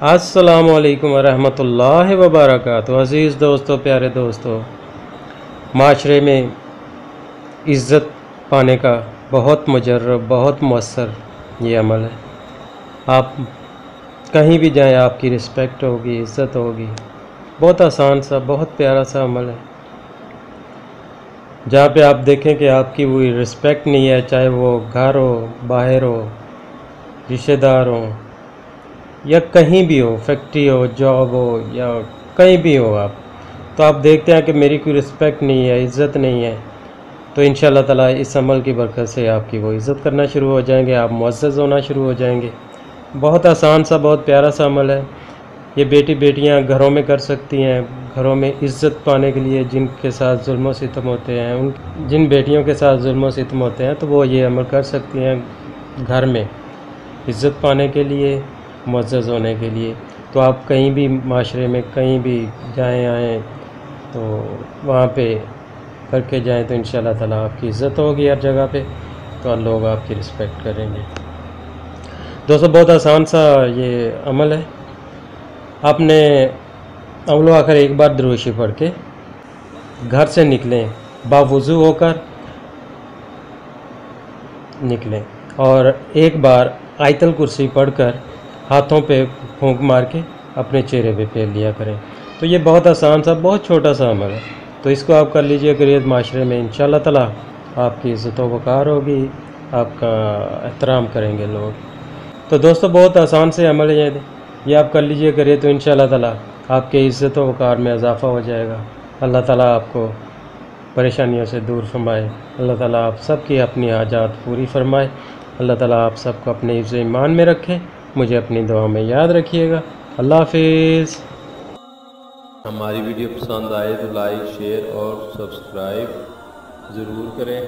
अस्सलामु अलैकुम वरहमतुल्लाहि वबरकातुहू। अज़ीज़ दोस्तों, प्यारे दोस्तों, माशरे में इज़्ज़त पाने का बहुत मुजर्रब, बहुत मौसर ये अमल है। आप कहीं भी जाएं, आपकी रिस्पेक्ट होगी, इज़्ज़त होगी। बहुत आसान सा, बहुत प्यारा सा अमल है। जहाँ पे आप देखें कि आपकी वो रिस्पेक्ट नहीं है, चाहे वो घर हो, बाहर हो, रिश्तेदार हो, या कहीं भी हो, फैक्ट्री हो, जॉब हो, या कहीं भी हो आप, तो आप देखते हैं कि मेरी कोई रिस्पेक्ट नहीं है, इज़्ज़त नहीं है, तो इंशाअल्लाह ताला इस अमल की बरकत से आपकी वो इज़्ज़त करना शुरू हो जाएंगे, आप मुअज़्ज़ज़ होना शुरू हो जाएंगे। बहुत आसान सा, बहुत प्यारा सा अमल है। ये बेटियां घरों में कर सकती हैं, घरों में इज़्ज़त पाने के लिए। जिनके साथ जुल्म सितम होते हैं, उन जिन बेटियों के साथ जुल्म सितम होते हैं, तो वो ये अमल कर सकती हैं घर में इज़्ज़त पाने के लिए, मुअज़्ज़ज़ होने के लिए। तो आप कहीं भी माशरे में कहीं भी जाएं आएँ, तो वहाँ पे करके जाएं, तो इंशाअल्लाह ताला आपकी इज़्ज़त होगी हर जगह पे, तो लोग आपकी रिस्पेक्ट करेंगे। दोस्तों, बहुत आसान सा ये अमल है। आपने अव्वल आखिर एक बार दुरूद पढ़ के घर से निकलें, बावुज़ू होकर निकलें, और एक बार आयतल कुर्सी पढ़कर हाथों पे फूंक मार के अपने चेहरे पे फेर लिया करें। तो ये बहुत आसान सा, बहुत छोटा सा अमल है। तो इसको आप कर लीजिए करिए माशरे में, इंशाअल्लाह ताला आपकी इज़्ज़त व वक़ार होगी, आपका एहतराम करेंगे लोग। तो दोस्तों, बहुत आसान से अमल है ये आप कर लीजिए करिए, तो इंशाअल्लाह ताला आपके इज़्ज़त व वक़ार में इजाफ़ा हो जाएगा। अल्लाह ताला आपको परेशानियों से दूर फरमाए। अल्लाह ताला आप सबकी अपनी हाजात पूरी फरमाए। अल्लाह ताला आप सबको अपने हिफ्ज़ ईमान में रखे। मुझे अपनी दुआ में याद रखिएगा। अल्लाह हाफिज़। हमारी वीडियो पसंद आए तो लाइक, शेयर और सब्सक्राइब ज़रूर करें।